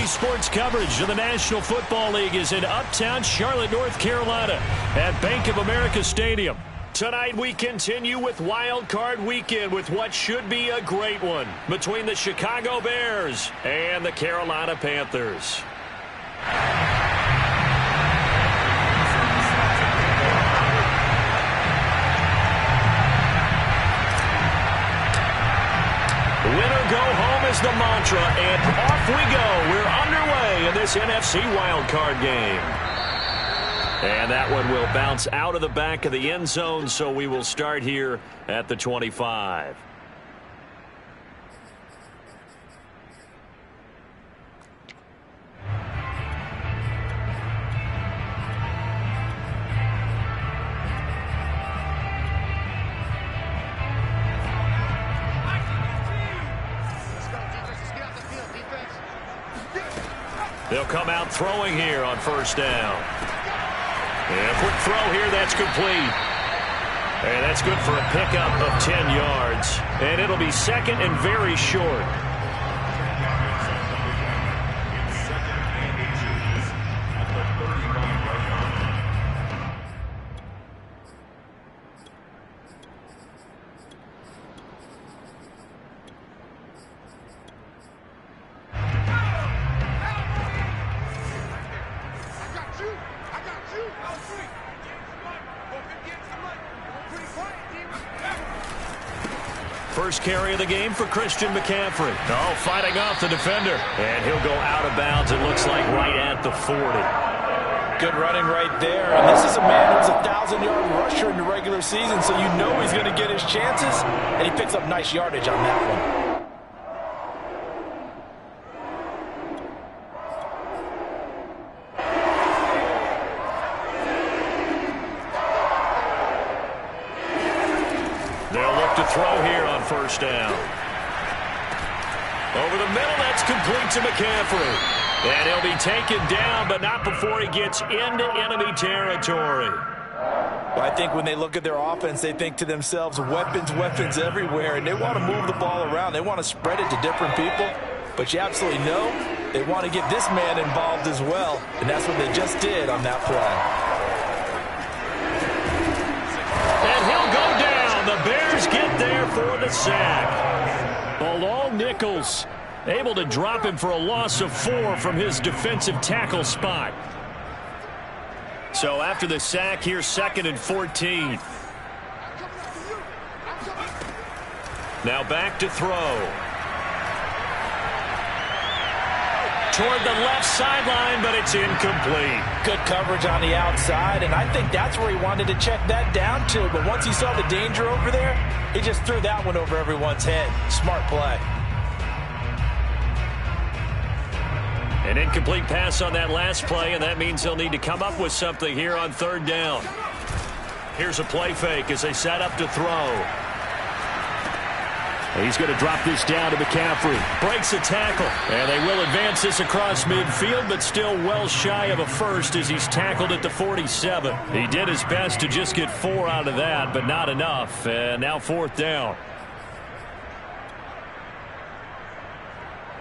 Today's sports coverage of the National Football League is in uptown Charlotte, North Carolina at Bank of America Stadium. Tonight we continue with Wild Card Weekend with what should be a great one between the Chicago Bears and the Carolina Panthers. Winner go home is the mantra, and off we go. We're underway in this NFC wildcard game. And that one will bounce out of the back of the end zone, so we will start here at the 25. They'll come out throwing here on first down. And a quick throw here, that's complete. And that's good for a pickup of 10 yards. And it'll be second and very short. First carry of the game for Christian McCaffrey. Oh, fighting off the defender. And he'll go out of bounds, it looks like, right at the 40. Good running right there. And this is a man who's a 1,000-yard rusher in the regular season, so you know he's going to get his chances. And he picks up nice yardage on that one. Throw here on first down. Over the middle, that's complete to McCaffrey. And he'll be taken down, but not before he gets into enemy territory. Well, I think when they look at their offense, they think to themselves, weapons, weapons everywhere, and they want to move the ball around. They want to spread it to different people, but you absolutely know they want to get this man involved as well, and that's what they just did on that play. And he'll go down. The Bears get there for the sack. Bilal Nichols able to drop him for a loss of 4 from his defensive tackle spot. So after the sack, here's second and 14. Now back to throw. Toward the left sideline, but it's incomplete. Good coverage on the outside, and I think that's where he wanted to check that down to. But once he saw the danger over there, he just threw that one over everyone's head. Smart play. An incomplete pass on that last play, and that means they'll need to come up with something here on third down. Here's a play fake as they set up to throw. He's going to drop this down to McCaffrey. Breaks a tackle. And they will advance this across midfield, but still well shy of a first as he's tackled at the 47. He did his best to just get 4 out of that, but not enough. And now fourth down.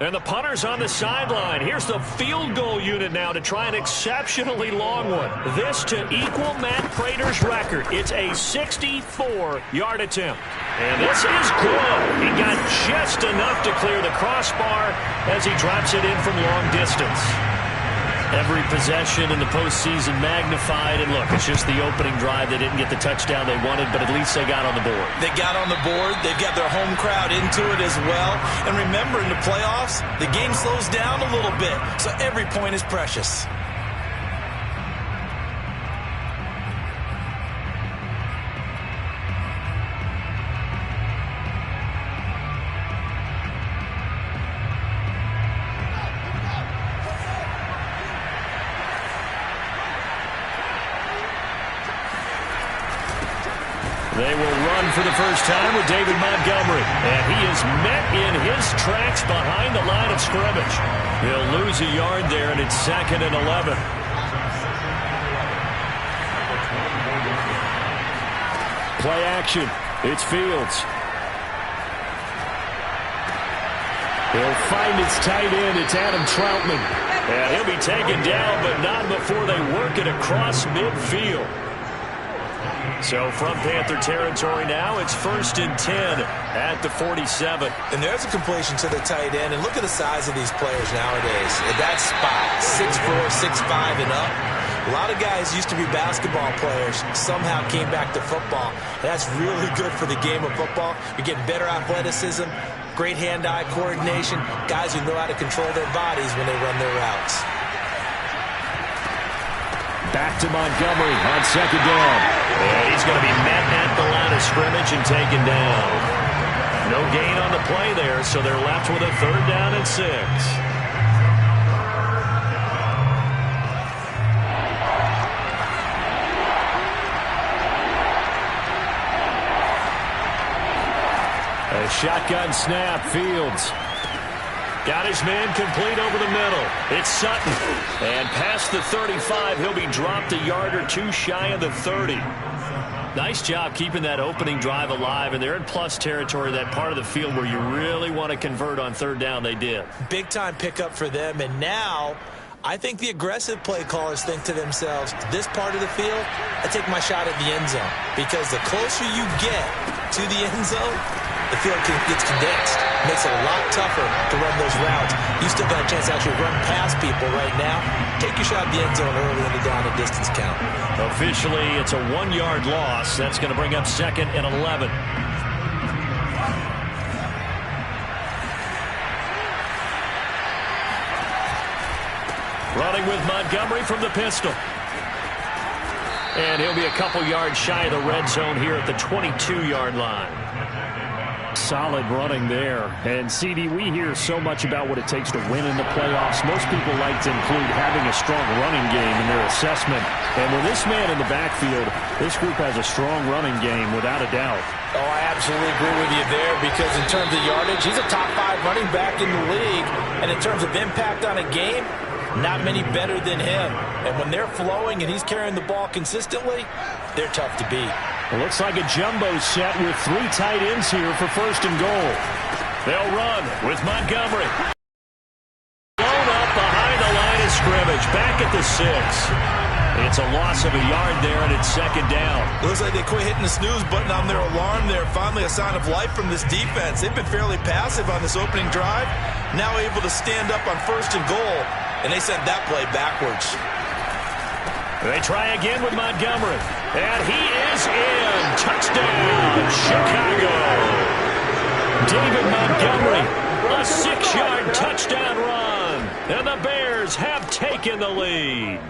And the punter's on the sideline. Here's the field goal unit now to try an exceptionally long one. This to equal Matt Prater's record. It's a 64-yard attempt. And this is good. He got just enough to clear the crossbar as he drops it in from long distance. Every possession in the postseason magnified. And look, it's just the opening drive. They didn't get the touchdown they wanted, but at least they got on the board. They got on the board. They've got their home crowd into it as well. And remember, in the playoffs, the game slows down a little bit, so every point is precious. They will run for the first time with David Montgomery. And he is met in his tracks behind the line of scrimmage. He'll lose a yard there, and it's second and 11. Play action. It's Fields. He'll find his tight end. It's Adam Troutman. And he'll be taken down, but not before they work it across midfield. So from Panther territory now, it's 1st and 10 at the 47. And there's a completion to the tight end. And look at the size of these players nowadays. At that spot, 6'4", 6'5", and up. A lot of guys used to be basketball players, somehow came back to football. That's really good for the game of football. You're getting better athleticism, great hand-eye coordination, guys who know how to control their bodies when they run their routes. Back to Montgomery on 2nd down. And he's going to be met at the line of scrimmage and taken down. No gain on the play there, so they're left with a 3rd down and 6. A shotgun snap, Fields. Got his man complete over the middle. It's Sutton. And past the 35, he'll be dropped a yard or two shy of the 30. Nice job keeping that opening drive alive, and they're in plus territory, that part of the field where you really want to convert on 3rd down. They did. Big-time pickup for them, and now I think the aggressive play callers think to themselves, this part of the field, I take my shot at the end zone. Because the closer you get to the end zone, the field gets condensed. Makes it a lot tougher to run those routes. You still got a chance to actually run past people right now. Take your shot at the end zone early in the down and distance count. Officially, it's a 1-yard loss. That's going to bring up 2nd and 11. Running with Montgomery from the pistol. And he'll be a couple yards shy of the red zone here at the 22-yard line. Solid running there. And, CD, we hear so much about what it takes to win in the playoffs. Most people like to include having a strong running game in their assessment. And with this man in the backfield, this group has a strong running game without a doubt. Oh, I absolutely agree with you there, because in terms of yardage, he's a top 5 running back in the league. And in terms of impact on a game, not many better than him. And when they're flowing and he's carrying the ball consistently, they're tough to beat. It looks like a jumbo set with 3 tight ends here for 1st and goal. They'll run with Montgomery. Blown up behind the line of scrimmage. Back at the 6. It's a loss of a yard there, and it's 2nd down. It looks like they quit hitting the snooze button on their alarm there. Finally a sign of life from this defense. They've been fairly passive on this opening drive. Now able to stand up on 1st and goal. And they sent that play backwards. They try again with Montgomery. And he is in. Touchdown, Chicago. David Montgomery, a 6-yard touchdown run. And the Bears have taken the lead.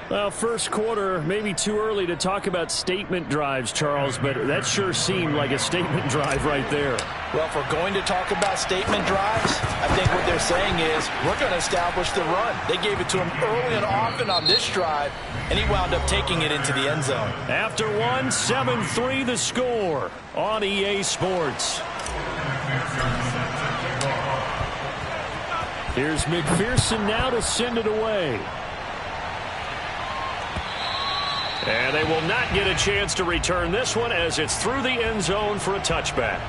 Well, first quarter, maybe too early to talk about statement drives, Charles, but that sure seemed like a statement drive right there. Well, if we're going to talk about statement drives, I think what they're saying is we're going to establish the run. They gave it to him early and often on this drive, and he wound up taking it into the end zone. After one, 7-3 the score on EA Sports. Here's McPherson now to send it away. And they will not get a chance to return this one as it's through the end zone for a touchback.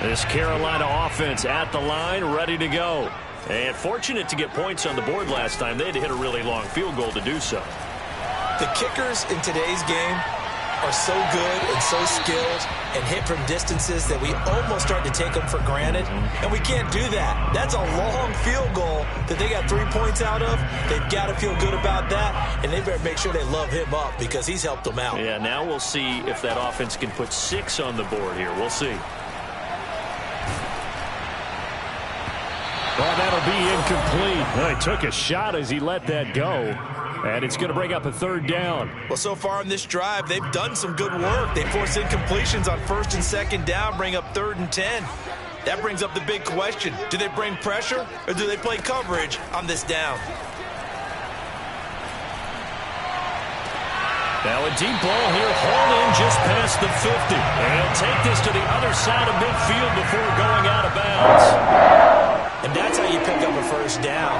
This Carolina offense at the line, ready to go. And fortunate to get points on the board last time. They had to hit a really long field goal to do so. The kickers in today's game are so good and so skilled and hit from distances that we almost start to take them for granted. And we can't do that. That's a long field goal that they got 3 points out of. They've got to feel good about that. And they better make sure they love him up because he's helped them out. Yeah, now we'll see if that offense can put 6 on the board here. We'll see. Well, that'll be incomplete. Well, he took a shot as he let that go. And it's going to bring up a 3rd down. Well, so far in this drive, they've done some good work. They forced incompletions on 1st and 2nd down, bring up 3rd and 10. That brings up the big question. Do they bring pressure or do they play coverage on this down? Now a deep ball here, hauled in just past the 50. And he'll take this to the other side of midfield before going out of bounds. And that's how you pick up a first down.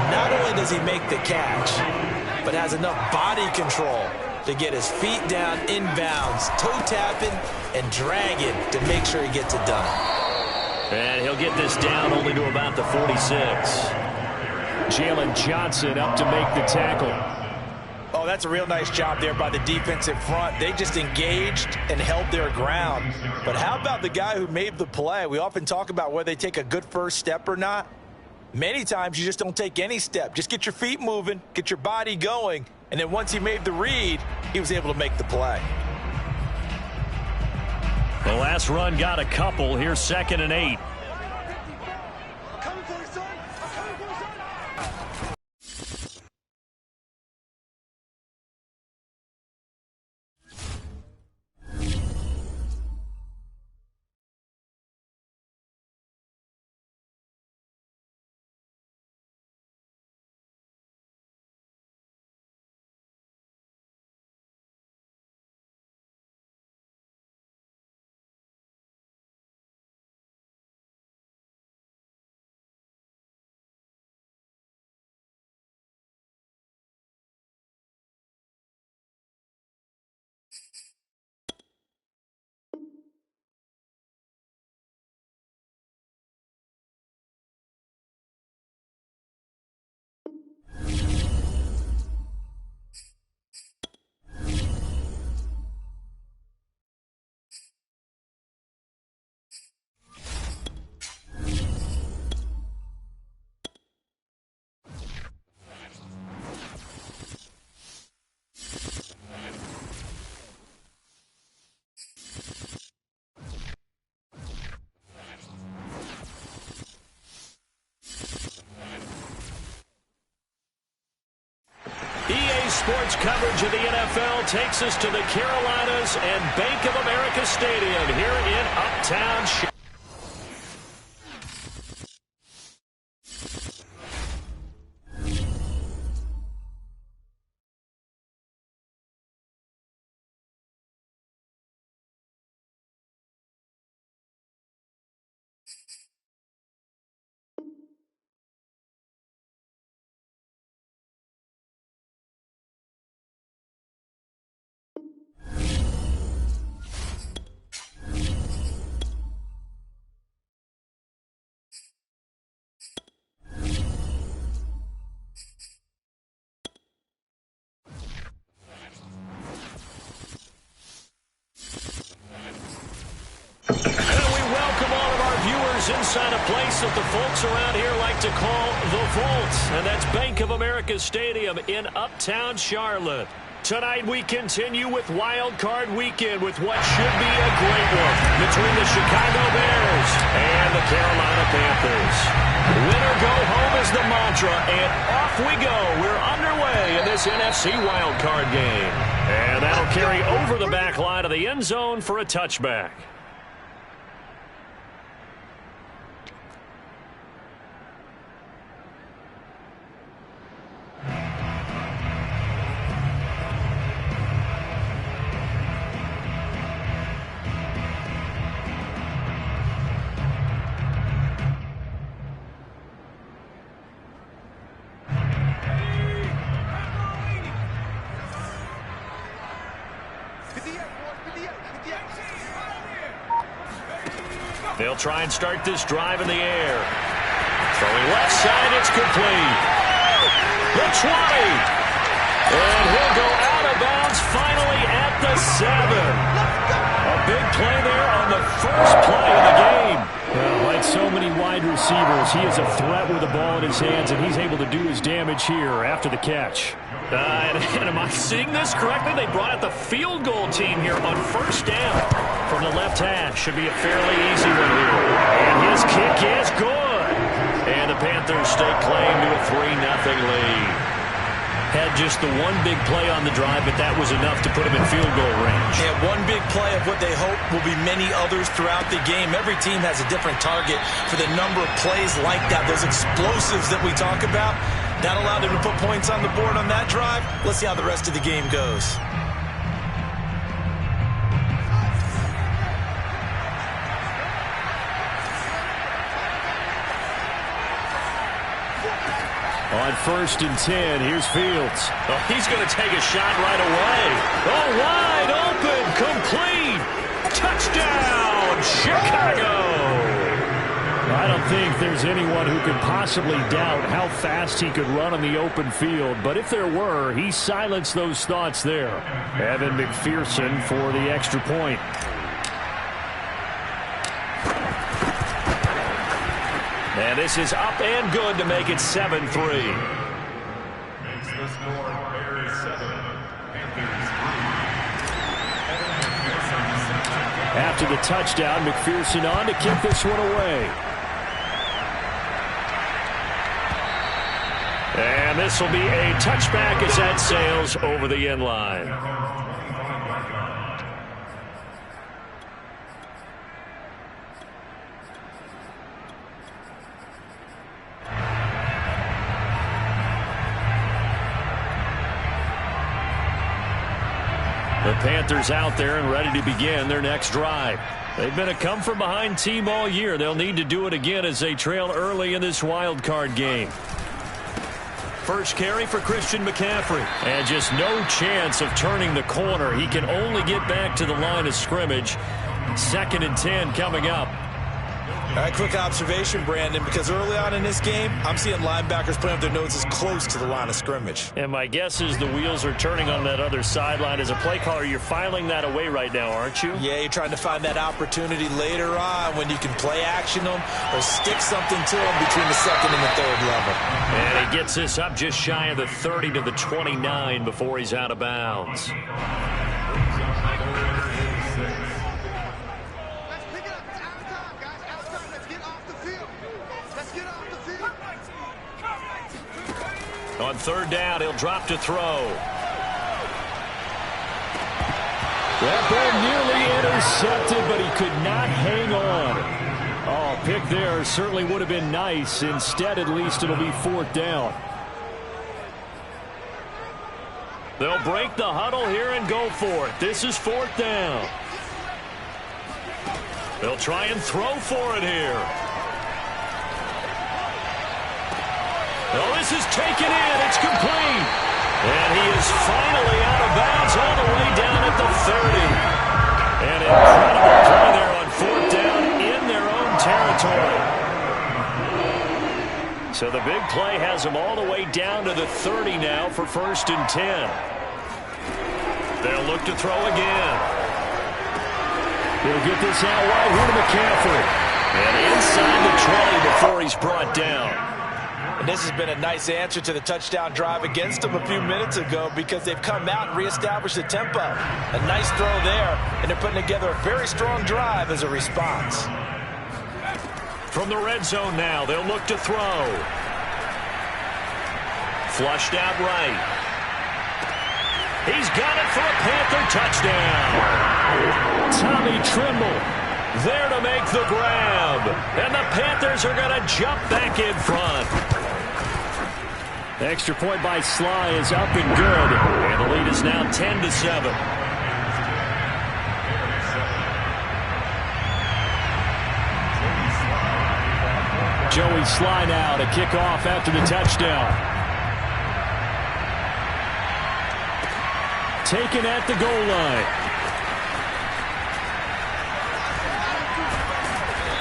Not only does he make the catch, but has enough body control to get his feet down inbounds, toe tapping and dragging to make sure he gets it done. And he'll get this down only to about the 46. Jalen Johnson up to make the tackle. Oh, that's a real nice job there by the defensive front. They just engaged and held their ground. But how about the guy who made the play? We often talk about whether they take a good first step or not. Many times you just don't take any step. Just get your feet moving, get your body going, and then once he made the read, he was able to make the play. The last run got a couple. Here's 2nd and 8. Sports coverage of the NFL takes us to the Carolinas and Bank of America Stadium here in Uptown Charlotte. Inside a place that the folks around here like to call the Vault, and that's Bank of America Stadium in Uptown Charlotte. Tonight we continue with Wild Card Weekend with what should be a great one between the Chicago Bears and the Carolina Panthers. Winner go home is the mantra, and off we go. We're underway in this NFC Wild Card game. And that'll carry over the back line of the end zone for a touchback. They'll try and start this drive in the air. Throwing left side, it's complete. The 20. And he'll go out of bounds finally at the 7. A big play there on the first play of the game. Well, like so many wide receivers, he is a threat with the ball in his hands, and he's able to do his damage here after the catch. And am I seeing this correctly? They brought out the field goal team here on first down from the left hash. Should be a fairly easy one here. And his kick is good. And the Panthers stake claim to a 3-0 lead. Had just the one big play on the drive, but that was enough to put him in field goal range. Yeah, one big play of what they hope will be many others throughout the game. Every team has a different target for the number of plays like that, those explosives that we talk about. That allowed them to put points on the board on that drive. Let's see how the rest of the game goes. On 1st and 10, here's Fields. Oh, he's going to take a shot right away. Oh, wide open, complete. Touchdown, Chicago. I don't think there's anyone who could possibly doubt how fast he could run on the open field. But if there were, he silenced those thoughts there. Evan McPherson for the extra point. And this is up and good to make it 7-3. Makes the score Bears 7, Panthers 3. After the touchdown, McPherson on to kick this one away. And this will be a touchback as that sails over the end line. The Panthers out there and ready to begin their next drive. They've been a come-from-behind team all year. They'll need to do it again as they trail early in this wild card game. First carry for Christian McCaffrey. And just no chance of turning the corner. He can only get back to the line of scrimmage. 2nd and 10 coming up. All right, quick observation, Brandon, because early on in this game, I'm seeing linebackers playing with their noses close to the line of scrimmage. And my guess is the wheels are turning on that other sideline. As a play caller, you're filing that away right now, aren't you? Yeah, you're trying to find that opportunity later on when you can play action them or stick something to them between the 2nd and the 3rd level. And he gets this up just shy of the 30 to the 29 before he's out of bounds. On 3rd down, he'll drop to throw. That ball nearly intercepted, but he could not hang on. Oh, pick there certainly would have been nice. Instead, at least it'll be 4th down. They'll break the huddle here and go for it. This is 4th down. They'll try and throw for it here. Oh, this is taken in. It's complete. And he is finally out of bounds all the way down at the 30. An incredible play there on 4th down in their own territory. So the big play has them all the way down to the 30 now for 1st and 10. They'll look to throw again. He'll get this out wide here to McCaffrey. And inside the 20 before he's brought down. And this has been a nice answer to the touchdown drive against them a few minutes ago because they've come out and reestablished the tempo. A nice throw there, and they're putting together a very strong drive as a response. From the red zone now, they'll look to throw. Flushed out right. He's got it for a Panther touchdown. Tommy Tremble there to make the grab. And the Panthers are going to jump back in front. Extra point by Sly is up and good. And the lead is now 10-7. Joey Sly now to kick off after the touchdown. Taken at the goal line.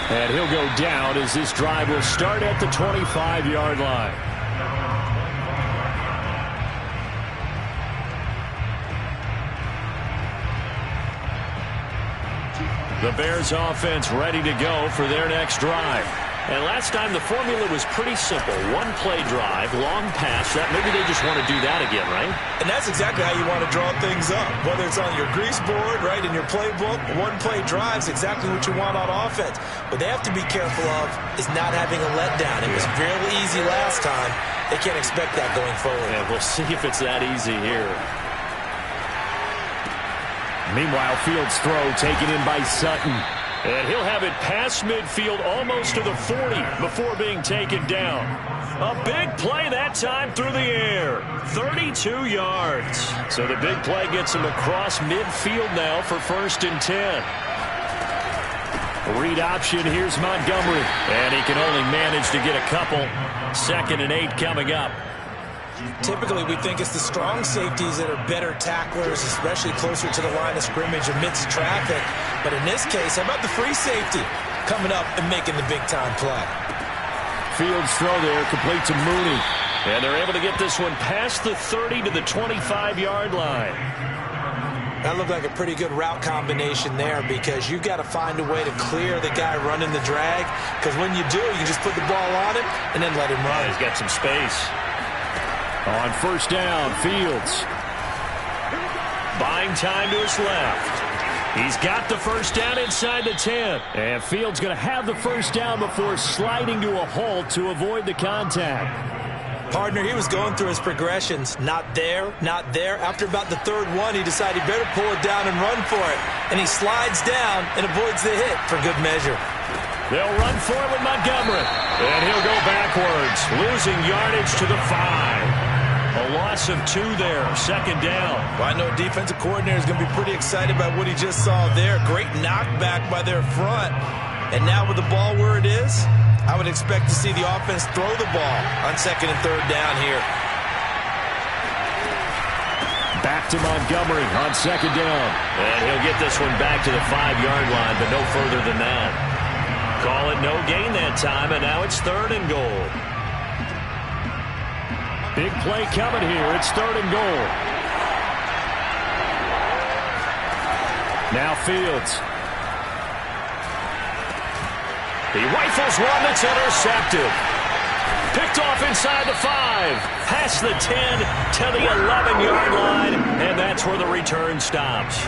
And he'll go down as this drive will start at the 25-yard line. The Bears offense ready to go for their next drive. And last time the formula was pretty simple. One play drive, long pass. That maybe they just want to do that again, right? And that's exactly how you want to draw things up. Whether it's on your grease board, right, in your playbook, one play drive is exactly what you want on offense. What they have to be careful of is not having a letdown. It was really easy last time. They can't expect that going forward. And we'll see if it's that easy here. Meanwhile, Fields' throw taken in by Sutton. And he'll have it past midfield almost to the 40 before being taken down. A big play that time through the air. 32 yards. So the big play gets him across midfield now for 1st and 10. Read option, here's Montgomery. And he can only manage to get a couple. 2nd and 8 coming up. Typically, we think it's the strong safeties that are better tacklers, especially closer to the line of scrimmage amidst traffic. But in this case, how about the free safety coming up and making the big-time play? Fields throw there, complete to Mooney. And they're able to get this one past the 30 to the 25-yard line. That looked like a pretty good route combination there because you got to find a way to clear the guy running the drag. Because when you do, you just put the ball on him and then let him run. Yeah, he's got some space. On 1st down, Fields. Buying time to his left. He's got the 1st down inside the 10. And Fields going to have the 1st down before sliding to a halt to avoid the contact. Partner, he was going through his progressions. Not there, not there. After about the 3rd one, he decided he better pull it down and run for it. And he slides down and avoids the hit for good measure. They'll run for it with Montgomery. And he'll go backwards, losing yardage to the 5. A loss of 2 there, 2nd down. Well, I know defensive coordinator is going to be pretty excited about what he just saw there. Great knockback by their front. And now with the ball where it is, I would expect to see the offense throw the ball on 2nd and 3rd down here. Back to Montgomery on 2nd down. And he'll get this one back to the 5-yard line, but no further than that. Call it no gain that time, and now it's 3rd and goal. Big play coming here. It's 3rd and goal. Now Fields. He rifles one that's intercepted. Picked off inside the 5. Past the 10 to the 11-yard line. And that's where the return stops.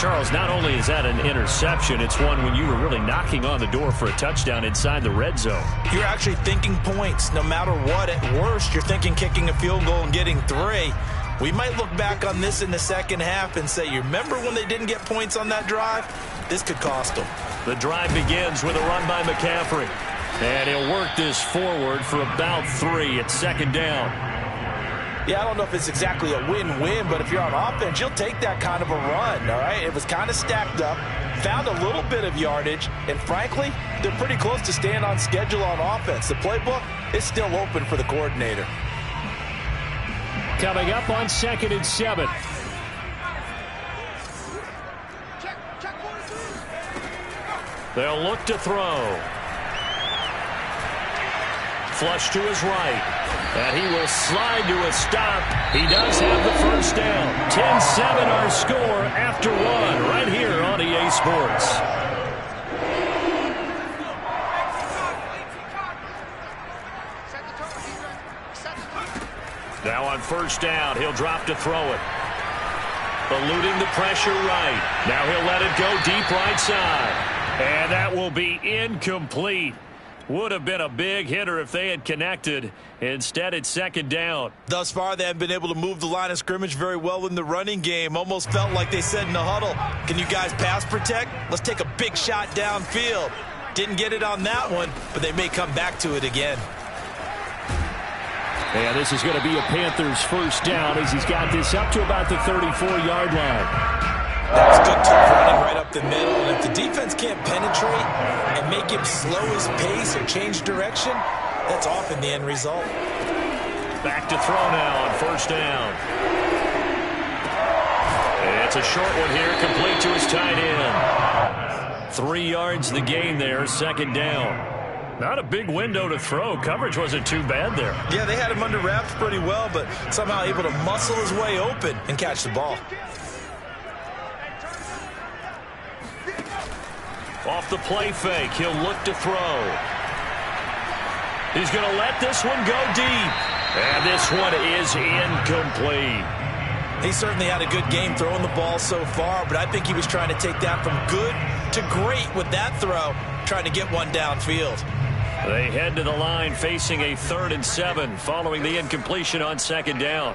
Charles, not only is that an interception, it's one when you were really knocking on the door for a touchdown inside the red zone. You're actually thinking points no matter what. At worst, you're thinking kicking a field goal and getting 3. We might look back on this in the 2nd half and say, you remember when they didn't get points on that drive? This could cost them. The drive begins with a run by McCaffrey. And he'll work this forward for about 3 at 2nd down. Yeah, I don't know if it's exactly a win-win, but if you're on offense, you'll take that kind of a run, all right? It was kind of stacked up, found a little bit of yardage, and frankly, they're pretty close to staying on schedule on offense. The playbook is still open for the coordinator. Coming up on 2nd and 7. They'll look to throw. Flush to his right. And he will slide to a stop. He does have the 1st down. 10-7 our score after 1 right here on EA Sports. Now on 1st down, he'll drop to throw it. Eluding the pressure right. Now he'll let it go deep right side. And that will be incomplete. Would have been a big hitter if they had connected. Instead, it's 2nd down. Thus far, they haven't been able to move the line of scrimmage very well in the running game. Almost felt like they said in the huddle, can you guys pass protect? Let's take a big shot downfield. Didn't get it on that one, but they may come back to it again. And this is going to be a Panthers 1st down as he's got this up to about the 34-yard line. That's good tough running right up the middle. And if the defense can't penetrate and make him slow his pace or change direction, that's often the end result. Back to throw now on 1st down. And it's a short one here, complete to his tight end. 3 yards the gain there, 2nd down. Not a big window to throw. Coverage wasn't too bad there. Yeah, they had him under wraps pretty well, but somehow able to muscle his way open and catch the ball. Off the play fake, he'll look to throw. He's going to let this one go deep. And this one is incomplete. He certainly had a good game throwing the ball so far, but I think he was trying to take that from good to great with that throw, trying to get one downfield. They head to the line facing a 3rd and 7 following the incompletion on 2nd down.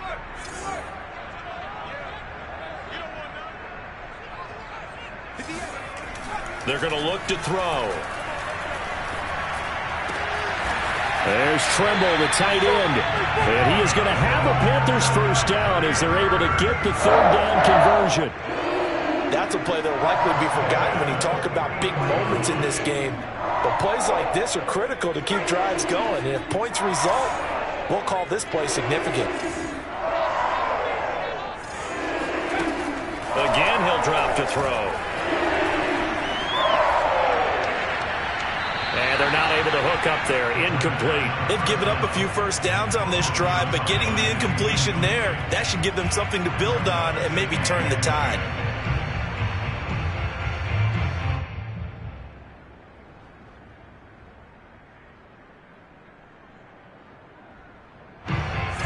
They're going to look to throw. There's Tremble, the tight end. And he is going to have a Panthers 1st down as they're able to get the 3rd down conversion. That's that's a play that will likely be forgotten when you talk about big moments in this game. But plays like this are critical to keep drives going. And if points result, we'll call this play significant. Again, he'll drop to throw. And they're not able to hook up there. Incomplete. They've given up a few first downs on this drive, but getting the incompletion there, that should give them something to build on and maybe turn the tide.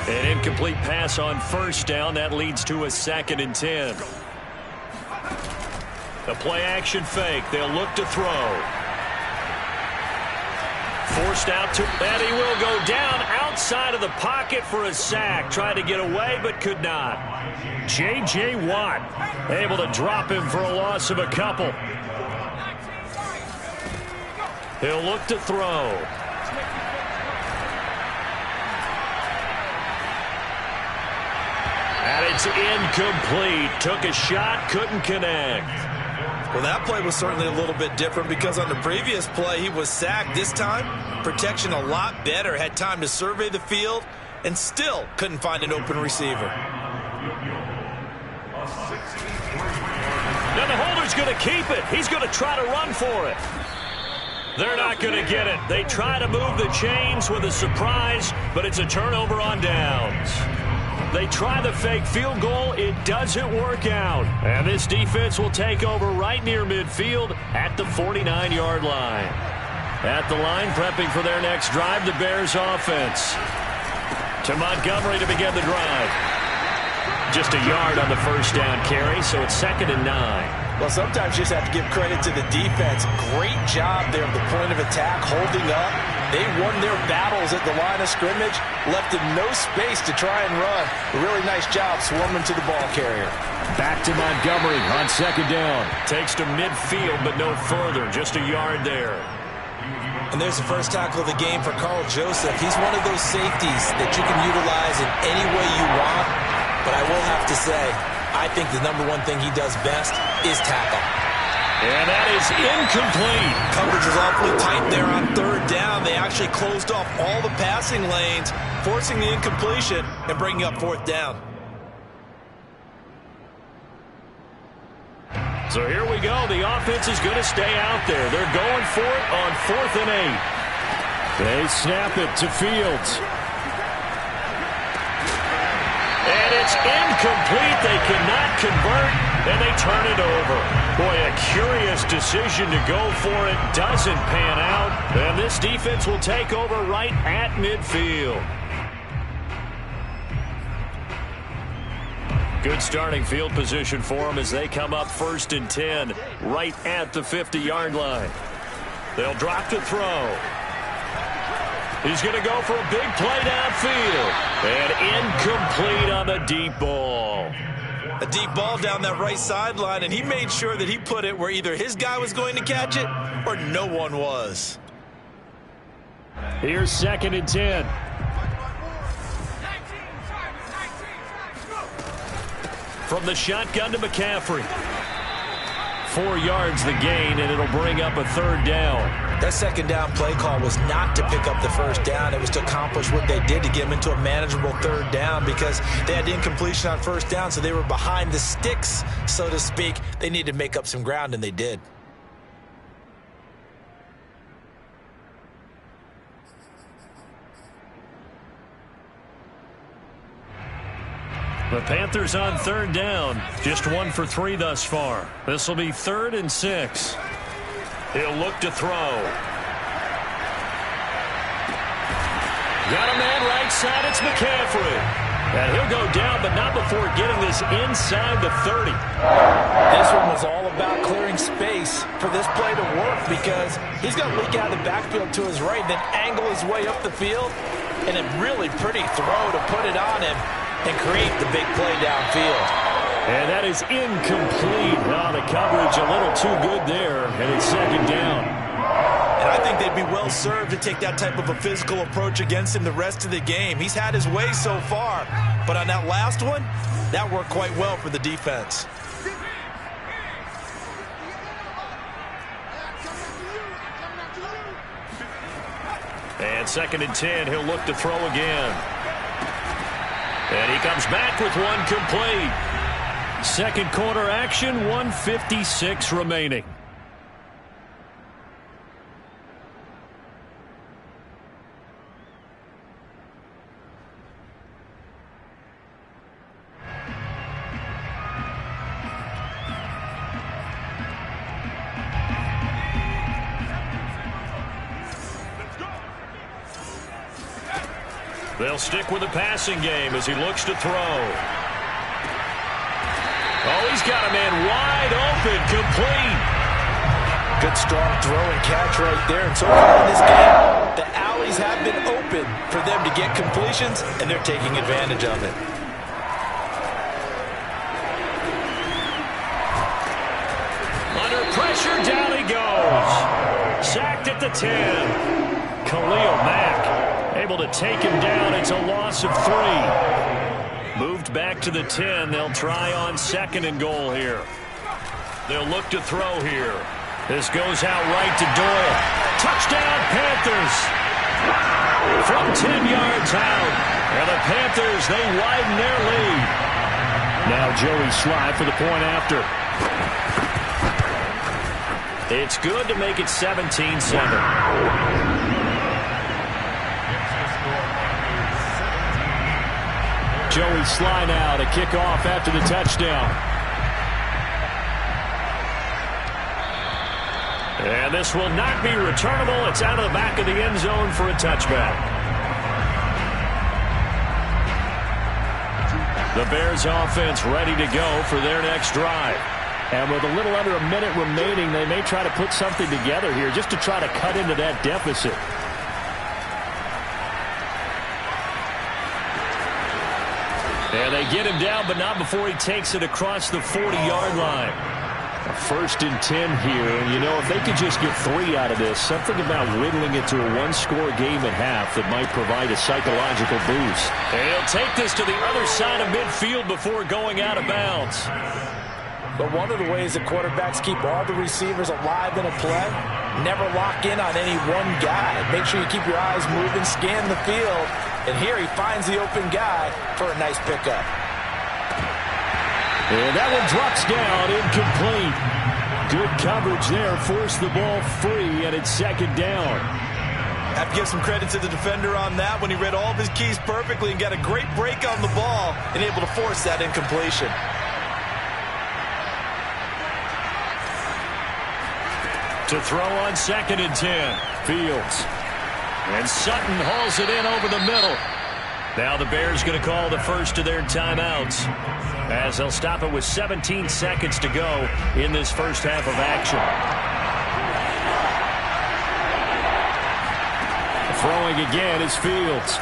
An incomplete pass on first down. That leads to a 2nd and 10. The play-action fake. They'll look to throw. Forced out to, and he will go down outside of the pocket for a sack. Tried to get away, but could not. J.J. Watt able to drop him for a loss of a couple. He'll look to throw. And it's incomplete. Took a shot, couldn't connect. Well, that play was certainly a little bit different because on the previous play, he was sacked. This time, protection a lot better. Had time to survey the field and still couldn't find an open receiver. Now the holder's going to keep it. He's going to try to run for it. They're not going to get it. They try to move the chains with a surprise, but it's a turnover on downs. They try the fake field goal. It doesn't work out. And this defense will take over right near midfield at the 49-yard line. At the line, prepping for their next drive, the Bears offense. To Montgomery to begin the drive. Just a yard on the first down carry, so it's 2nd and 9. Well, sometimes you just have to give credit to the defense. Great job there at the point of attack, holding up. They won their battles at the line of scrimmage, left them no space to try and run. A really nice job swarming to the ball carrier. Back to Montgomery on 2nd down. Takes to midfield, but no further. Just a yard there. And there's the first tackle of the game for Carl Joseph. He's one of those safeties that you can utilize in any way you want. But I will have to say, I think the #1 thing he does best is tackle. And that is incomplete. Coverage was awfully tight there on 3rd down. They actually closed off all the passing lanes, forcing the incompletion and bringing up 4th down. So here we go. The offense is going to stay out there. They're going for it on 4th and 8. They snap it to Fields. And it's incomplete. They cannot convert, and they turn it over. Boy, a curious decision to go for it. Doesn't pan out. And this defense will take over right at midfield. Good starting field position for them as they come up 1st and 10 right at the 50-yard line. They'll drop to throw. He's going to go for a big play downfield. And incomplete on the deep ball. A deep ball down that right sideline, and he made sure that he put it where either his guy was going to catch it or no one was. Here's 2nd and 10. From the shotgun to McCaffrey. 4 yards the gain, and it'll bring up a 3rd down. That 2nd down play call was not to pick up the 1st down. It was to accomplish what they did to get them into a manageable 3rd down because they had incompletion on 1st down, so they were behind the sticks, so to speak. They needed to make up some ground, and they did. The Panthers on 3rd down. Just 1 for 3 thus far. This will be 3rd and 6. He'll look to throw. Got a man right side. It's McCaffrey. And he'll go down, but not before getting this inside the 30. This one was all about clearing space for this play to work because he's going to leak out of the backfield to his right, then angle his way up the field, and a really pretty throw to put it on him and create the big play downfield. And that is incomplete. Oh, the coverage a little too good there, and it's 2nd down. And I think they'd be well served to take that type of a physical approach against him the rest of the game. He's had his way so far, but on that last one, that worked quite well for the defense. And 2nd and 10, he'll look to throw again. And he comes back with one complete. Second quarter action, 1:56 remaining. They'll stick with the passing game as he looks to throw. Oh, he's got a man wide open, complete. Good strong throw and catch right there. And so far in this game, the alleys have been open for them to get completions, and they're taking advantage of it. Under pressure, down he goes. Sacked at the 10. Khalil Mack able to take him down. It's a loss of 3. Moved back to the 10. They'll try on 2nd and goal here. They'll look to throw here. This goes out right to Doyle. Touchdown, Panthers. From 10 yards out. And the Panthers, they widen their lead. Now Joey Sly for the point after. It's good to make it 17-7. Joey Sly now to kick off after the touchdown. And this will not be returnable. It's out of the back of the end zone for a touchback. The Bears offense ready to go for their next drive. And with a little under a minute remaining, they may try to put something together here just to try to cut into that deficit. And they get him down, but not before he takes it across the 40-yard line. A 1st and 10 here, and you know, if they could just get 3 out of this, something about whittling it to a one-score game at half that might provide a psychological boost. And he'll take this to the other side of midfield before going out of bounds. But one of the ways that quarterbacks keep all the receivers alive in a play, never lock in on any one guy. Make sure you keep your eyes moving, scan the field, and here he finds the open guy for a nice pickup. And that one drops down, incomplete. Good coverage there, forced the ball free, and it's 2nd down. I have to give some credit to the defender on that when he read all of his keys perfectly and got a great break on the ball and able to force that incompletion. To throw on 2nd and 10, Fields. And Sutton hauls it in over the middle. Now the Bears going to call the first of their timeouts as they'll stop it with 17 seconds to go in this first half of action. Throwing again is Fields.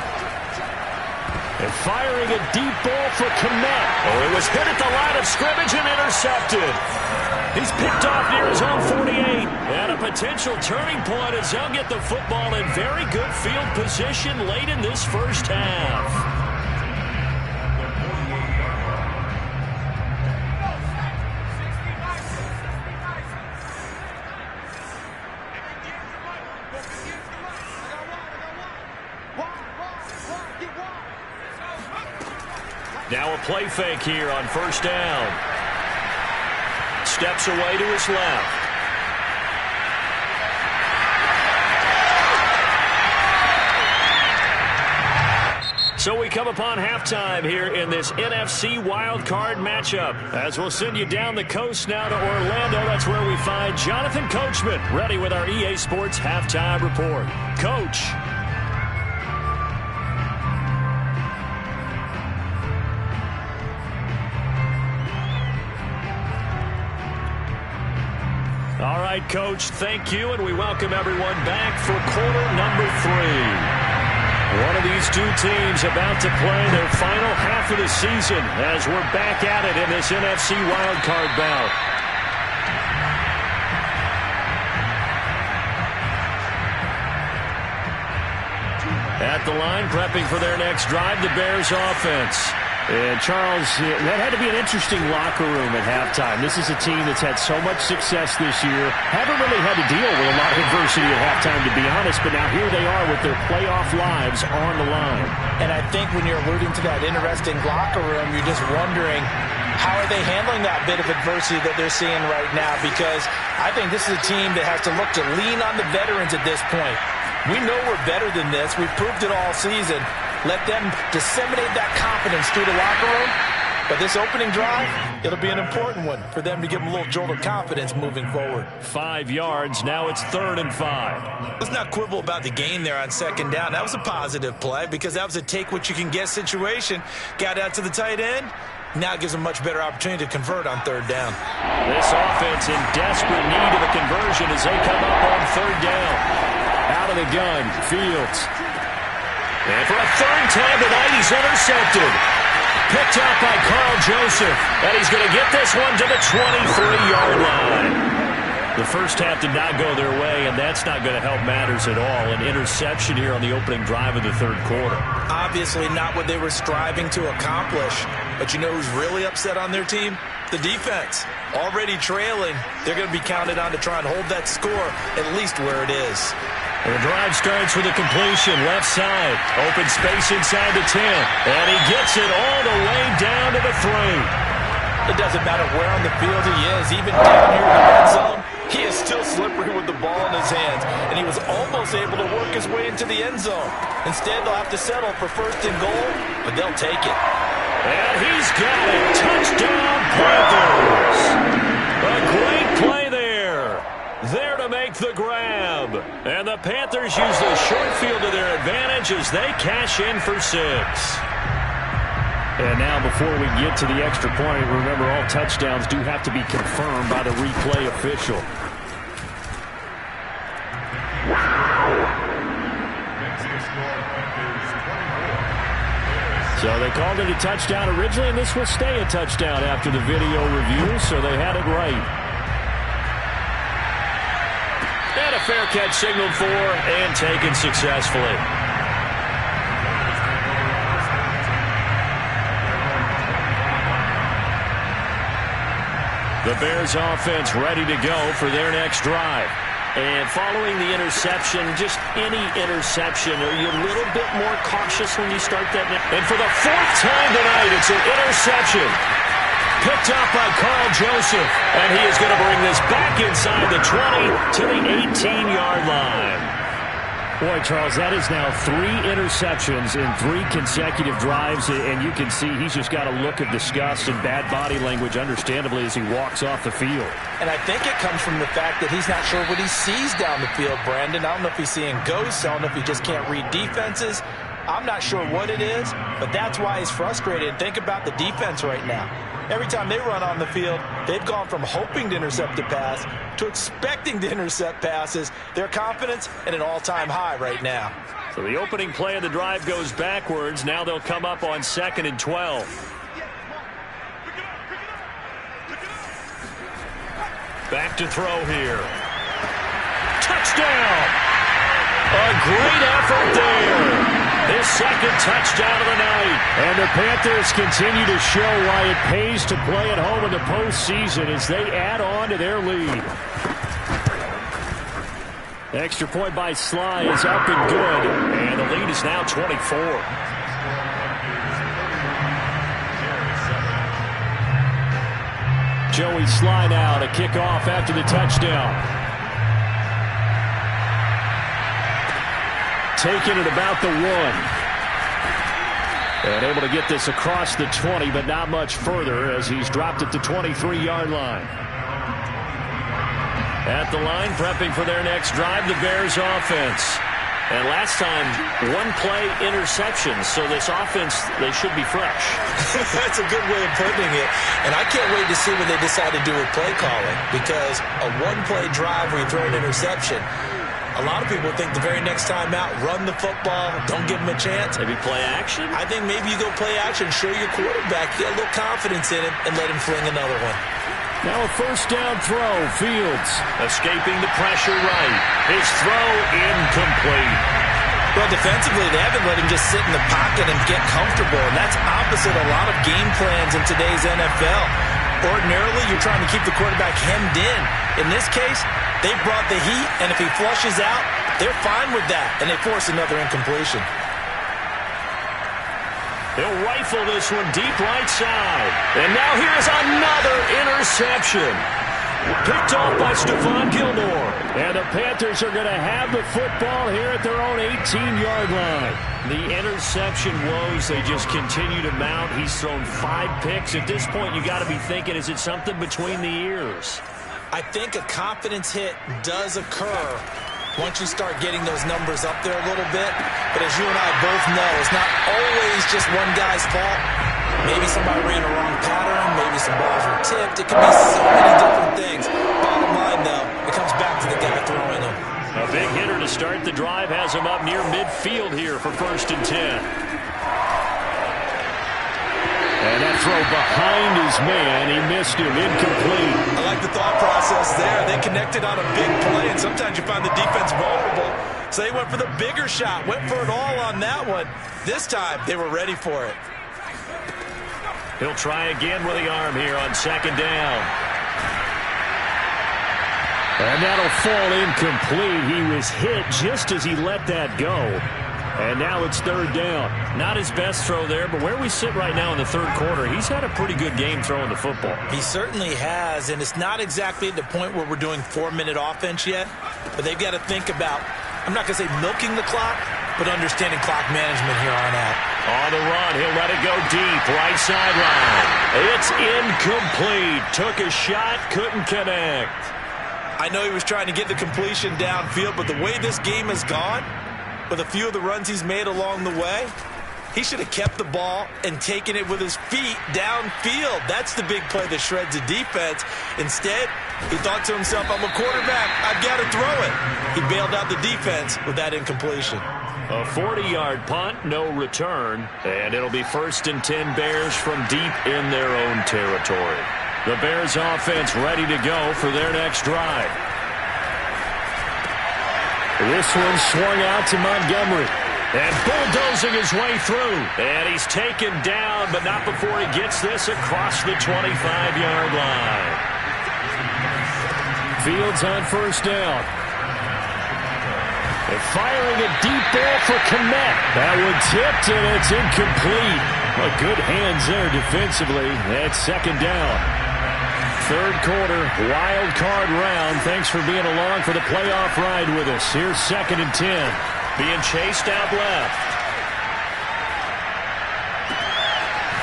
And firing a deep ball for Kmet. Oh, it was hit at the line of scrimmage and intercepted. He's picked off near his own 48. And a potential turning point as they'll get the football in very good field position late in this first half. Now a play fake here on 1st down. Steps away to his left. So we come upon halftime here in this NFC wildcard matchup. As we'll send you down the coast now to Orlando. That's where we find Jonathan Coachman ready with our EA Sports halftime report. Coach. All right, Coach, thank you, and we welcome everyone back for quarter number 3. One of these two teams about to play their final half of the season as we're back at it in this NFC wildcard bout. At the line, prepping for their next drive, the Bears offense. And, Charles, that had to be an interesting locker room at halftime. This is a team that's had so much success this year. Haven't really had to deal with a lot of adversity at halftime, to be honest, but now here they are with their playoff lives on the line. And I think when you're alluding to that interesting locker room, you're just wondering, how are they handling that bit of adversity that they're seeing right now? Because I think this is a team that has to look to lean on the veterans at this point. We know we're better than this. We've proved it all season. Let them disseminate that confidence through the locker room. But this opening drive, it'll be an important one for them to give them a little jolt of confidence moving forward. 5 yards. Now it's 3rd and 5. Let's not quibble about the gain there on 2nd down. That was a positive play because that was a take-what-you-can-get situation. Got out to the tight end. Now it gives them a much better opportunity to convert on 3rd down. This offense in desperate need of a conversion as they come up on 3rd down. Out of the gun, Fields. And for a 3rd time tonight, he's intercepted. Picked up by Carl Joseph. And he's going to get this one to the 23-yard line. The first half did not go their way, and that's not going to help matters at all. An interception here on the opening drive of the 3rd quarter. Obviously not what they were striving to accomplish. But you know who's really upset on their team? The defense. Already trailing. They're going to be counted on to try and hold that score at least where it is. The drive starts with a completion, left side. Open space inside the 10. And he gets it all the way down to the 3. It doesn't matter where on the field he is. Even down here in the red zone, he is still slippery with the ball in his hands. And he was almost able to work his way into the end zone. Instead, they'll have to settle for 1st and goal, but they'll take it. And he's got it. Touchdown, Panthers. A great play there. There to make the grab. And the Panthers use the short field to their advantage as they cash in for 6. And now before we get to the extra point, remember all touchdowns do have to be confirmed by the replay official. So they called it a touchdown originally, and this will stay a touchdown after the video review, so they had it right. And a fair catch signaled for and taken successfully. The Bears offense ready to go for their next drive. And following the interception, just any interception, are you a little bit more cautious when you start that? And for the 4th time tonight, it's an interception. Picked up by Carl Joseph. And he is going to bring this back inside the 20 to the 18-yard line. Boy, Charles, that is now 3 interceptions in 3 consecutive drives, and you can see he's just got a look of disgust and bad body language, understandably, as he walks off the field. And I think it comes from the fact that he's not sure what he sees down the field, Brandon. I don't know if he's seeing ghosts. I don't know if he just can't read defenses. I'm not sure what it is, but that's why he's frustrated. Think about the defense right now. Every time they run on the field, they've gone from hoping to intercept a pass to expecting to intercept passes. Their confidence at an all-time high right now. So the opening play of the drive goes backwards. Now they'll come up on 2nd and 12. Back to throw here. Touchdown! A great effort there. His 2nd touchdown of the night. And the Panthers continue to show why it pays to play at home in the postseason as they add on to their lead. The extra point by Sly is up and good. And the lead is now 24. Joey Sly now to kick off after the touchdown. Taking it about the 1. And able to get this across the 20, but not much further as he's dropped at the 23-yard line. At the line, prepping for their next drive, the Bears offense. And last time, 1-play interception, so this offense, they should be fresh. That's a good way of putting it. And I can't wait to see what they decide to do with play calling, because a 1-play drive where you throw an interception, a lot of people think the very next time out, run the football, don't give them a chance. Maybe play action? I think maybe you go play action, show your quarterback, get a little confidence in him, and let him fling another one. Now a 1st down throw, Fields. Escaping the pressure right. His throw incomplete. Well, defensively, they haven't let him just sit in the pocket and get comfortable, and that's opposite a lot of game plans in today's NFL. Ordinarily, you're trying to keep the quarterback hemmed in. In this case, they brought the heat, and if he flushes out, they're fine with that, and they force another incompletion. He'll rifle this one deep right side. And now here's another interception. Picked off by Stephon Gilmore. And the Panthers are going to have the football here at their own 18-yard line. The interception woes, they just continue to mount. He's thrown 5 picks. At this point, you got to be thinking, is it something between the ears? I think a confidence hit does occur once you start getting those numbers up there a little bit. But as you and I both know, it's not always just one guy's fault. Maybe somebody ran a wrong pattern. Maybe some balls were tipped. It could be so many different things. Bottom line, though, it comes back to the guy throwing them. A big hitter to start the drive has him up near midfield here for 1st and 10. And that throw behind his man, he missed him, incomplete. I like the thought process there. They connected on a big play, and sometimes you find the defense vulnerable. So they went for the bigger shot, went for it all on that one. This time, they were ready for it. He'll try again with the arm here on 2nd down. And that'll fall incomplete. He was hit just as he let that go. And now it's 3rd down. Not his best throw there, but where we sit right now in the 3rd quarter, he's had a pretty good game throwing the football. He certainly has, and it's not exactly at the point where we're doing 4-minute offense yet, but they've got to think about, I'm not going to say milking the clock, but understanding clock management here on out. On the run, he'll let it go deep, right sideline. It's incomplete. Took a shot, couldn't connect. I know he was trying to get the completion downfield, but the way this game has gone, with a few of the runs he's made along the way, he should have kept the ball and taken it with his feet downfield. That's the big play that shreds the defense. Instead, he thought to himself, I'm a quarterback, I've got to throw it. He bailed out the defense with that incompletion. A 40-yard punt, no return, and it'll be 1st and 10 Bears from deep in their own territory. The Bears offense ready to go for their next drive. This one swung out to Montgomery. And bulldozing his way through. And he's taken down, but not before he gets this across the 25-yard line. Fields on 1st down. They're firing a deep ball for Kmet. That one tipped, and it's incomplete. Well, good hands there defensively. That's 2nd down. 3rd quarter, wild card round. Thanks for being along for the playoff ride with us. Here's 2nd and 10. Being chased out left.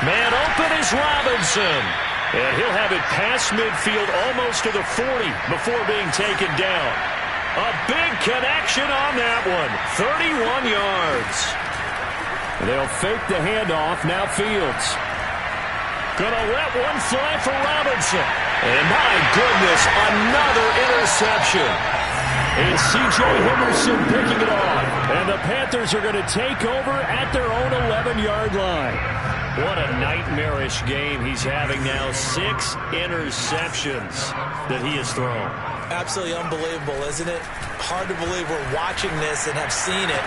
Man open is Robinson. And he'll have it past midfield almost to the 40 before being taken down. A big connection on that one. 31 yards. They'll fake the handoff. Now Fields. Gonna let one fly for Robinson. And my goodness, another interception. It's C.J. Henderson picking it off. And the Panthers are going to take over at their own 11-yard line. What a nightmarish game he's having now. 6 interceptions that he has thrown. Absolutely unbelievable, isn't it? Hard to believe we're watching this and have seen it.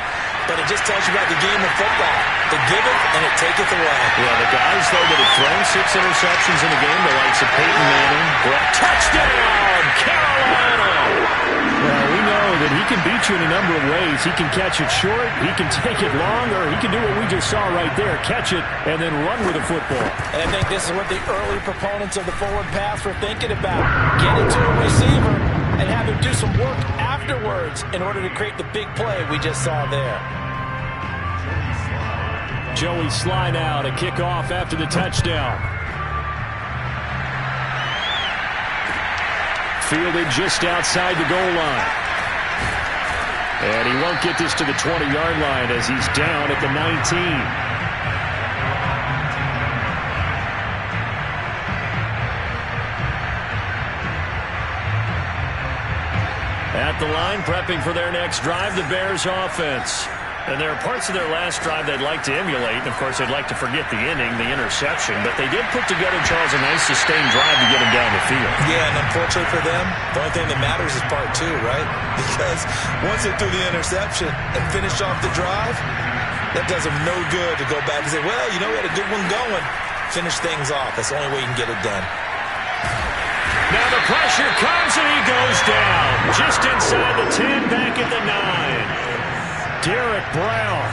But it just tells you about the game of football. They give it and it taketh away. Yeah, the guys, though, that have thrown 6 interceptions in the game, the likes of Peyton Manning. Touchdown, Carolina! Well, we know that he can beat you in a number of ways. He can catch it short, he can take it long, or he can do what we just saw right there, catch it and then run with the football. And I think this is what the early proponents of the forward pass were thinking about. Get it to a receiver and have him do some work afterwards in order to create the big play we just saw there. Joey Sly now to kick off after the touchdown. Fielded just outside the goal line. And he won't get this to the 20-yard line as he's down at the 19. At the line, prepping for their next drive, the Bears offense. And there are parts of their last drive they'd like to emulate. And, of course, they'd like to forget the inning, the interception. But they did put together, Charles, a nice sustained drive to get them down the field. Yeah, and unfortunately for them, the only thing that matters is part two, right? Because once they threw the interception and finished off the drive, that does them no good to go back and say, well, you know, we had a good one going. Finish things off. That's the only way you can get it done. Now the pressure comes and he goes down. Just inside the 10, back at the 9. Derek Brown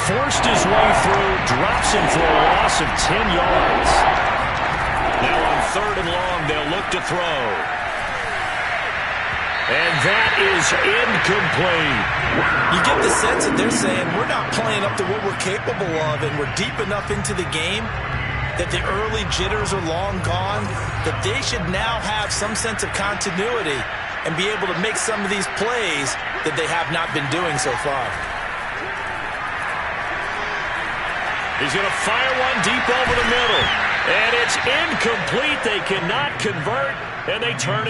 forced his way through, drops him for a loss of 10 yards. Now on 3rd and long, they'll look to throw. And that is incomplete. You get the sense that they're saying we're not playing up to what we're capable of, and we're deep enough into the game that the early jitters are long gone, that they should now have some sense of continuity and be able to make some of these plays that they have not been doing so far. He's going to fire one deep over the middle. And it's incomplete. They cannot convert, and they turn it.